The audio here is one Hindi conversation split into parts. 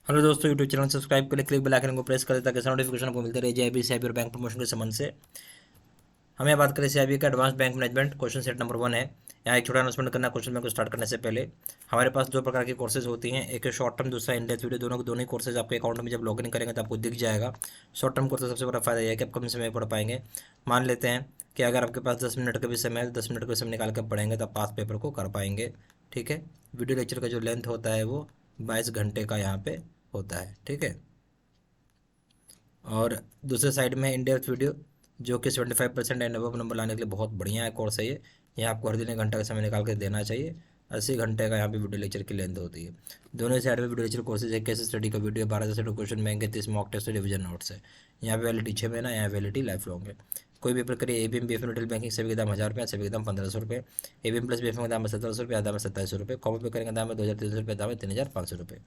हेलो दोस्तों, यूट्यूब चैनल सब्सक्राइब करें, क्लिक बेल आइकन को प्रेस करें ताकि नोटिफिकेशन आपको मिलते रहे जेआईबी सीआईबी और बैंक प्रमोशन के संबंध से। हम यहाँ बात करें सीआईबी का advance bank management. Question set number 1 है। यहाँ एक छोटा अनाउंसमेंट करना क्वेश्चन बैंक को स्टार्ट करने से पहले। हमारे पास दो प्रकार की कोर्सेज होती हैं, एक है शॉर्ट टर्म, दूसरा इंडेक्स वीडियो। दोनों ही कोर्सेज आपके अकाउंट में जब लॉगिन करेंगे तो आपको दिख जाएगा। शॉर्ट टर्म कोर्स सबसे बड़ा फायदा यह है कि आप कम समय में पढ़ पाएंगे। मान लेते हैं कि अगर आपके पास 10 मिनट का भी समय है, 10 मिनट का समय निकाल कर पढ़ेंगे तो आप पास पेपर को कर पाएंगे। ठीक है। वीडियो लेक्चर का जो लेंथ होता है वो 22 घंटे का यहाँ पे होता है। ठीक है। और दूसरे साइड में इन डेप्थ वीडियो, जो कि 75% एंड अबव नंबर लाने के लिए बहुत बढ़िया है कोर्स है ये। यहाँ आपको हर दिन 1 घंटा का समय निकाल के देना चाहिए। 80 घंटे का यहाँ पे वीडियो लेक्चर की लेंथ होती है। दोनों साइड में वीडियो लेक्चर कोर्सेज है। केस स्टडी का वीडियो 12 से क्वेश्चन बैंक है, 30 मॉक टेस्ट रिविजन नोट्स है। यहाँ पे वैलिडिटी 6 महीना, यहाँ वैलिडिटी लाइफ लॉन्ग है। कोई भी प्रक्रिया एबीएम बीएफएम रिटेल बैंकिंग सभी के दाम 1000 रुपये, सभी के दाम 1500 रुपये। एबीएम प्लस बीएफएम का दाम है 1700 रुपये, दाम है 2700 रुपये। कॉपी पे करेंगे दाम है 2300 रुपये, दाम है 3500 रुपये।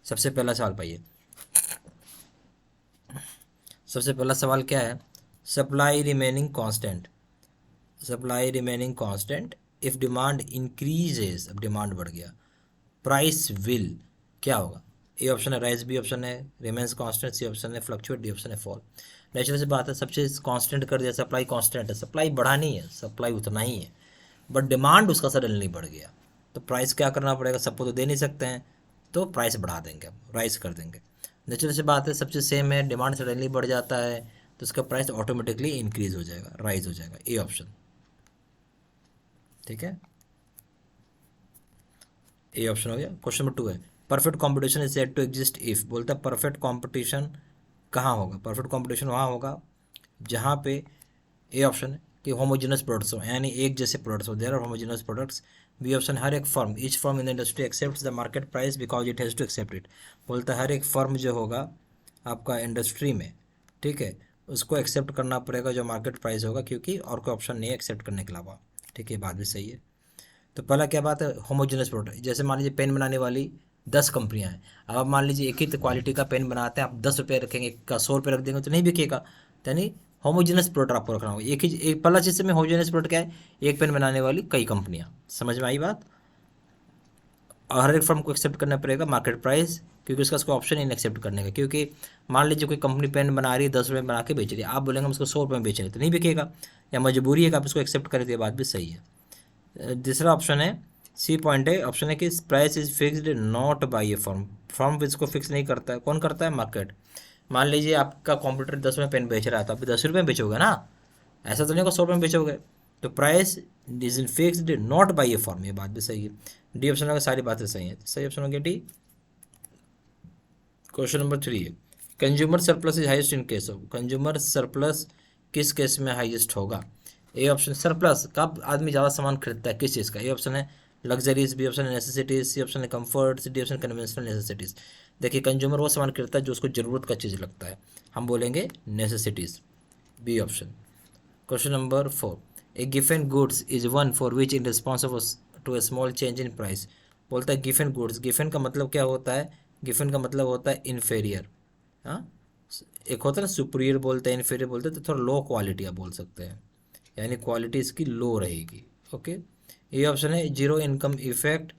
सबसे पहला सवाल पाइए। सबसे पहला सवाल क्या है? Supply remaining constant. Supply remaining constant if demand increases. अब डिमांड बढ़ गया, प्राइस विल क्या होगा? ए ऑप्शन है राइज, बी ऑप्शन है रिमेन्स कांस्टेंट, सी ऑप्शन है फ्लक्चुएट, डी ऑप्शन है फॉल। नेचुरल सी बात है, सब चीज़ कांस्टेंट कर दिया। सप्लाई कांस्टेंट है, सप्लाई बढ़ा नहीं है, सप्लाई उतना ही है, बट डिमांड उसका सडनली बढ़ गया तो प्राइस क्या करना पड़ेगा? सबको तो दे नहीं सकते हैं, तो प्राइस बढ़ा देंगे, अब राइज कर देंगे। नेचुरल सी बात है, सब चीज़ सेम है, डिमांड सडनली बढ़ जाता है तो उसका प्राइस ऑटोमेटिकली इंक्रीज हो जाएगा, राइज हो जाएगा। A option. ठीक है, ए ऑप्शन हो गया। क्वेश्चन नंबर 2 है, perfect competition is said to exist if. बोलता है परफेक्ट कॉम्पिटिशन कहाँ होगा? परफेक्ट कॉम्पिटिशन वहाँ होगा जहाँ पे, ए ऑप्शन है कि होमोजेनस प्रोडक्ट्स हो, यानी एक जैसे प्रोडक्ट्स हो, there are homogeneous products. B option, हर एक firm, each firm in the industry accept the market price because it has to accept it. बोलता है हर एक फर्म जो होगा आपका इंडस्ट्री में, ठीक है, उसको एक्सेप्ट करना पड़ेगा जो मार्केट प्राइस होगा, क्योंकि और कोई ऑप्शन नहीं है एक्सेप्ट करने के अलावा। ठीक है, बात भी सही है। तो पहला क्या बात है? Homogeneous product. जैसे मान लीजिए पेन बनाने वाली 10 कंपनियां हैं, अब आप मान लीजिए एक ही क्वालिटी का पेन बनाते हैं, आप 10 रुपये रखेंगे, का 100 रुपये रख देंगे तो नहीं बिकेगा। यानी होमोजेनस प्रोडक्ट आपको रखना होगा। एक पहला चीज़ में होमोजेनस प्रोडक्ट क्या है? एक पेन बनाने वाली कई कंपनियां। समझ में आई बात? और हर एक फर्म को एक्सेप्ट करना पड़ेगा मार्केट प्राइस, क्योंकि उसका उसको ऑप्शन नहीं एक्सेप्ट करने का। क्योंकि मान लीजिए कोई कंपनी पेन बना रही है, 10 रुपये बना के बेच रही है, आप बोलेंगे हम उसको 100 रुपये में बेच रहे हैं तो नहीं बिकेगा, या मजबूरी है कि आप उसको एक्सेप्ट करें, तो ये बात भी सही है। दूसरा ऑप्शन है, सी पॉइंट है, ऑप्शन है कि price is fixed not by A firm. Firm इसको फिक्स नहीं करता है, कौन करता है? मार्केट। मान लीजिए आपका कंप्यूटर 10 रुपये पेन बेच रहा है तो आप 10 रुपये में बेचोगे ना, ऐसा तो नहीं होगा 100 रुपये में बेचोगे। तो price is in fixed not by A firm, ये बात भी सही है। डी ऑप्शन होगा, सारी बातें सही हैं, सही ऑप्शन हो गया डी। क्वेश्चन नंबर 3 है, consumer surplus is highest in case of. Consumer surplus किस केस में हाईएस्ट होगा? ए ऑप्शन, सरप्लस कब आदमी ज़्यादा सामान खरीदता है, किस चीज़ का? ए ऑप्शन है लग्जरीज, बी ऑप्शन है नेसेसिटीज, सी ऑप्शन है comfort, D option conventional necessities. देखिए, कंज्यूमर वो सामान खरीदता है जो उसको ज़रूरत का चीज़ लगता है, हम बोलेंगे necessities, B option. Question number 4, a given goods is one for which in responsible to a small change in price. बोलता है गिवन गुड्स, गिवन का मतलब क्या होता है? गिवन का मतलब होता है इन्फेरियर। हाँ, एक होता है ना सुपीरियर बोलते हैं, इन्फेरियर बोलते हैं, तो थोड़ा लो क्वालिटी आप बोल सकते हैं, यानी क्वालिटी इसकी लो रहेगी। ओके, ये ऑप्शन है zero income effect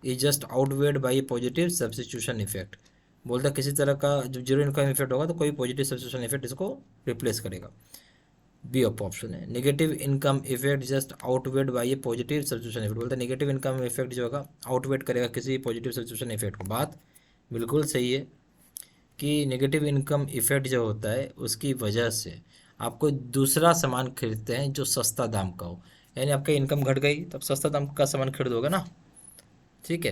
is just outweighed by a positive substitution effect. बोलता है किसी तरह का जब जीरो इनकम इफेक्ट होगा तो कोई पॉजिटिव सब्सिट्यूशन इफेक्ट इसको रिप्लेस करेगा। बी ऑफ ऑप्शन है negative income effect just outweighed by a positive substitution effect. बोलते हैं नेगेटिव इनकम इफेक्ट जो होगा आउटवेड करेगा किसी पॉजिटिव सब्सिट्यूशन इफेक्ट को। बात बिल्कुल सही है कि नेगेटिव इनकम इफेक्ट जो होता है उसकी वजह से आपको दूसरा सामान खरीदते हैं जो सस्ता दाम का हो, यानी आपकी इनकम घट गई तब सस्ता दाम का सामान खरीदोगे ना। ठीक है,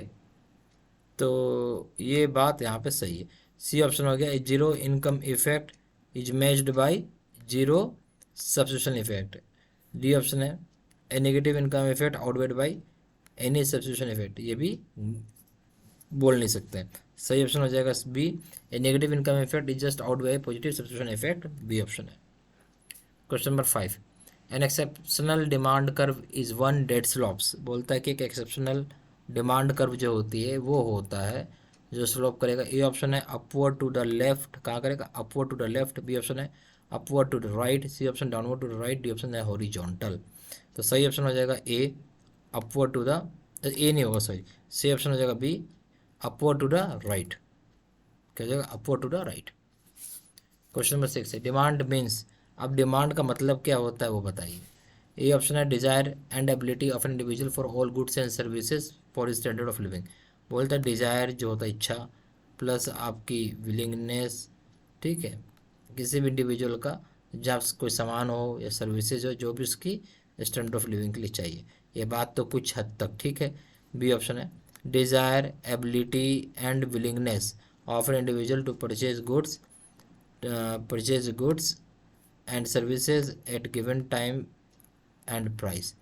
तो ये बात यहाँ पे सही है। सी ऑप्शन हो गया, zero income effect is matched by zero substitution effect. D option है, a negative income effect outweighed by any substitution effect, ये भी बोल नहीं सकते हैं। सही ऑप्शन हो जाएगा B, a negative income effect is just out by positive substitution effect, B option है। Question number 5, an exceptional demand curve is one that slopes. बोलता है कि एक एक्सेप्शनल डिमांड कर्व जो होती है वो होता है जो स्लोप करेगा। ए ऑप्शन है अपवर्ड टू द लेफ्ट, कहाँ करेगा? Upward to the left. B option है upward to the right, C option downward to the right, D option है हॉरिजॉन्टल। तो सही ऑप्शन हो जाएगा A, upward to the, A नहीं होगा सॉरी, सी ऑप्शन हो जाएगा B, upward to the right. क्या हो जाएगा, upward to the right. Question number 6 है डिमांड मीन्स, अब डिमांड का मतलब क्या होता है वो बताइए। ए ऑप्शन है desire and ability of an individual for all goods and services for standard of living. बोलता है डिजायर जो होता है इच्छा, प्लस आपकी विलिंगनेस, ठीक है, किसी भी इंडिविजुअल का जब कोई सामान हो या सर्विसेज हो जो भी उसकी स्टैंडर्ड ऑफ लिविंग के लिए चाहिए। ये बात तो कुछ हद तक ठीक है। बी ऑप्शन है desire ability and willingness of an individual to purchase goods and services at given time and price.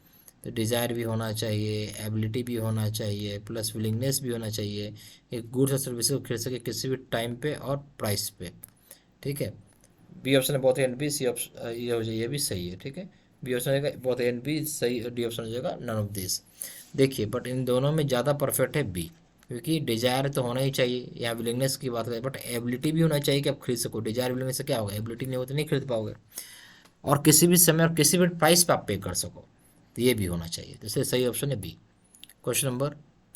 तो डिज़ायर भी होना चाहिए, एबिलिटी भी होना चाहिए, प्लस विलिंगनेस भी होना चाहिए, एक गुड्स और सर्विसेज को खरीद सके किसी भी टाइम पे और प्राइस पे, ठीक है। बी ऑप्शन है both A and B, C option ये हो जाए, ये भी सही है, ठीक है। बी ऑप्शन हो जाएगा बोथ ए एंड बी सही, डी ऑप्शन हो जाएगा नन ऑफ दिस। देखिए बट इन दोनों में ज़्यादा परफेक्ट है बी, क्योंकि डिजायर तो होना ही चाहिए, यहाँ विलिंगनेस की बात करें, बट एबिलिटी भी होना चाहिए कि आप खरीद सको। डिजायर विलिंगनेस से क्या होगा, एबिलिटी नहीं हो तो नहीं खरीद पाओगे, और किसी भी समय और किसी भी प्राइस पे आप पे कर सको, तो ये भी होना चाहिए। तो इसलिए सही ऑप्शन है B. Question number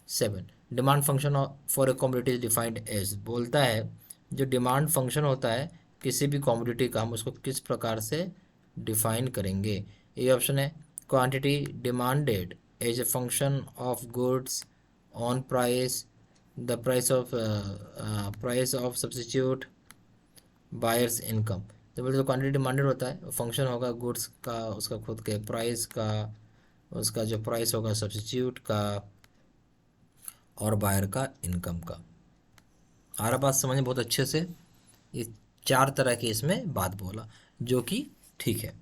7 demand function for a commodity is defined as. बोलता है जो डिमांड फंक्शन होता है किसी भी कमोडिटी का, हम उसको किस प्रकार से डिफाइन करेंगे। ये ऑप्शन है quantity demanded as a function of goods on price, the price of substitute buyers income. तो बोलते क्वांटिटी डिमांडेड होता है, फंक्शन होगा गुड्स का, उसका खुद के प्राइस का, उसका जो प्राइस होगा सब्स्टिट्यूट का, और बायर का इनकम का। आ रहा बात समझ बहुत अच्छे से। ये 4 तरह की इसमें बात बोला जो कि ठीक है,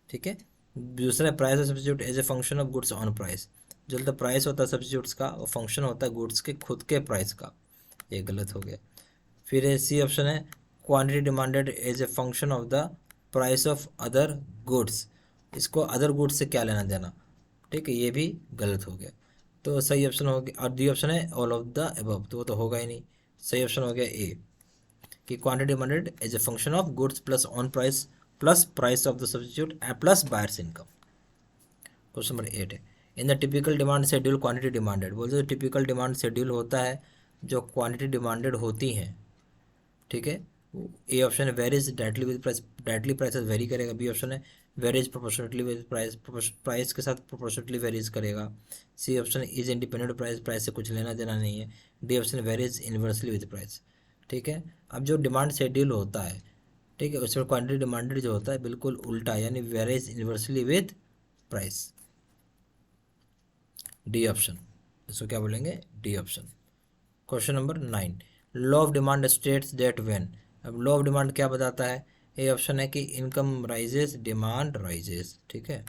ठीक है। दूसरा price of substitute as a function of goods on price. जो तो प्राइस होता है सब्स्टिट्यूट्स का, वो फंक्शन होता है गुड्स के खुद के प्राइस का, ये गलत हो गया। फिर सी ऑप्शन है quantity demanded as a function of the price of other goods. इसको अदर गुड्स से क्या लेना देना, ठीक है, ये भी गलत हो गया। तो सही ऑप्शन हो गया, और डी ऑप्शन है ऑल ऑफ द अबव, तो वो तो होगा ही नहीं। सही ऑप्शन हो गया ए कि quantity demanded as a function of goods plus on price plus price of the substitute plus buyers income. Question number 8 है in the typical demand schedule quantity demanded. बोलते टिपिकल डिमांड शेड्यूल होता है जो क्वांटिटी डिमांडेड होती हैं, ठीक है। ए ऑप्शन है varies directly with price, directly prices vary करेगा। बी ऑप्शन है varies proportionately with price, price के साथ प्रोपोर्शनेटली वेरीज करेगा। सी option is independent price, price से कुछ लेना देना नहीं है। D option varies inversely with price, ठीक है। अब जो डिमांड शेड्यूल होता है, ठीक है, उसमें क्वांटिटी डिमांडेड जो होता है बिल्कुल उल्टा, यानी varies inversely with price. D option, इसको क्या बोलेंगे, D option. Question number 9 law of demand states that when. अब लॉ ऑफ डिमांड क्या बताता है। ए ऑप्शन है कि इनकम राइजेस डिमांड राइजेस, ठीक है,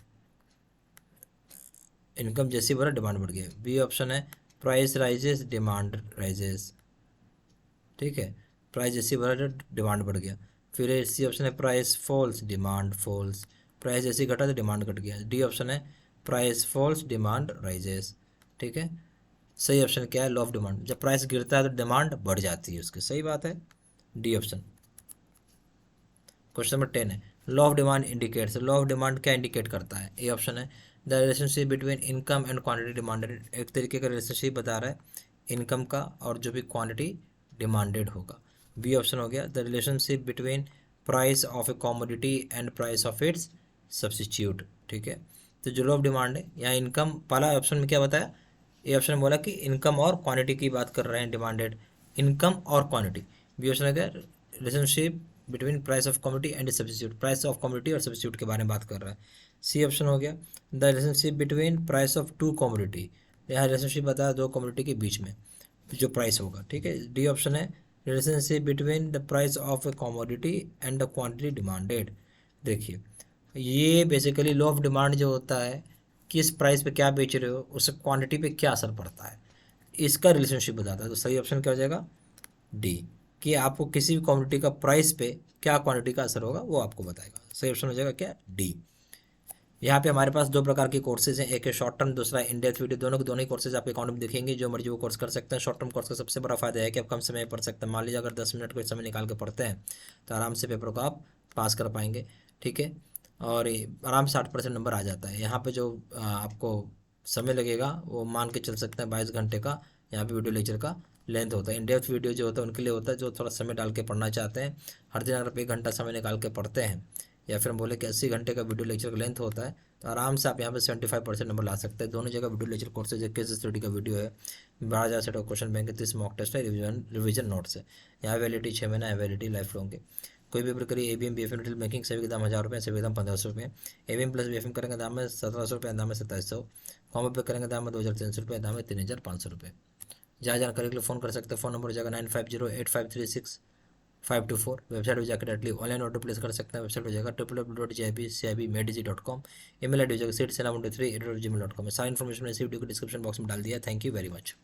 इनकम जैसी बढ़ा डिमांड बढ़ गया। बी ऑप्शन है प्राइस राइजेस डिमांड राइजेस, ठीक है, प्राइस जैसी बढ़ा डिमांड बढ़ गया। फिर सी ऑप्शन है price falls demand falls, price जैसी घटा तो डिमांड घट गया। डी ऑप्शन है प्राइस फॉल्स डिमांड राइजेस, ठीक है। सही ऑप्शन क्या है, लॉ ऑफ डिमांड, जब प्राइस गिरता है तो डिमांड बढ़ जाती है उसकी, सही बात है, डी ऑप्शन। क्वेश्चन नंबर 10 है law of demand indicates. Law of demand क्या इंडिकेट करता है। ए ऑप्शन है the relationship between income and quantity demanded, एक तरीके का रिलेशनशिप बता रहा है इनकम का और जो भी क्वांटिटी डिमांडेड होगा। बी ऑप्शन हो गया the relationship between price of A commodity and price of its substitute, ठीक है। तो जो लॉ ऑफ डिमांड है यहाँ इनकम, पहला ऑप्शन में क्या बताया, ए ऑप्शन बोला कि इनकम और क्वांटिटी की बात कर रहे हैं, डिमांडेड इनकम और क्वांटिटी। बी ऑप्शन है relationship between price of commodity and substitute, price of commodity और सब्स्टिट्यूट के बारे में बात कर रहा है। सी ऑप्शन हो गया the relationship between price of two commodity, यहाँ रिलेशनशिप बताया दो कमोडिटी के बीच में जो प्राइस होगा, ठीक है। डी ऑप्शन है relationship between the price of A commodity and the quantity demanded. देखिए ये बेसिकली लॉ ऑफ डिमांड जो होता है, किस प्राइस पे क्या बेच रहे हो उससे क्वांटिटी पे क्या असर पड़ता है, इसका रिलेशनशिप बताता है। तो सही ऑप्शन क्या हो जाएगा, डी, कि आपको किसी भी क्वांटिटी का प्राइस पे क्या क्वांटिटी का असर होगा वो आपको बताएगा। सही ऑप्शन हो जाएगा क्या, डी। यहाँ पे हमारे पास 2 प्रकार के कोर्सेज हैं, एक है शॉर्ट टर्म, दूसरा इन डेप्थ वीडियो। दोनों के दोनों ही कोर्सेज आपके अकाउंट में दिखेंगे, जो मर्जी वो कोर्स कर सकते हैं। शॉर्ट टर्म कोर्स का सबसे बड़ा फायदा है कि आप कम समय में पढ़ सकते हैं। मान लीजिए अगर 10 मिनट कोई समय निकाल के पढ़ते हैं तो आराम से पेपर को आप पास कर पाएंगे, ठीक है, और आराम से 60% नंबर आ जाता है। यहाँ पे जो आपको समय लगेगा वो मान के चल सकते हैं 22 घंटे का यहाँ पे वीडियो लेक्चर का लेंथ होता है। इन डेप्थ वीडियो जो होता है उनके लिए होता है जो थोड़ा समय डाल के पढ़ना चाहते हैं। हर दिन अगर आप 1 घंटा समय निकाल के पढ़ते हैं, या फिर हम बोले कि 80 घंटे का वीडियो लेक्चर का लेंथ होता है, तो आराम से आप यहाँ पे 75% नंबर ला सकते हैं। दोनों जगह video lecture courses, case study का वीडियो है, 12,000 set of question bank, 30 mock test है, रिविजन नोट्स है। यहाँ वैलिडिटी 6 महीना है, वैलिडिटी लाइफ लॉन्ग है। कोई भी प्रक्रिया ABM BFM डिटेल मेकिंग सभी के दाम 1000 रुपये, सभी के दाम 1500 रुपये। ABM प्लस BFM करेंगे दाम में 1700 रुपये, दाम में 2700। कॉम्बो पे करेंगे दाम में 2300 रुपये, दाम में 3500 रुपये। जहाँ जानकारी के लिए फ़ोन कर सकते हैं। फ़ोन नंबर हो जाएगा 9508536524। वेबसाइट हो जाकर डायरेक्टली ऑनलाइन ऑर्डर प्लेस कर सकते हैं। वेबसाइट हो जाएगा www.jibcibmedg.com। ईमेल आईडी हो जाएगा seedsalam13@gmail.com। सारी इन्फॉर्मेशन मैंने इसी वीडियो को डिस्क्रिप्शन बॉक्स में डाल दिया है। Thank you very much.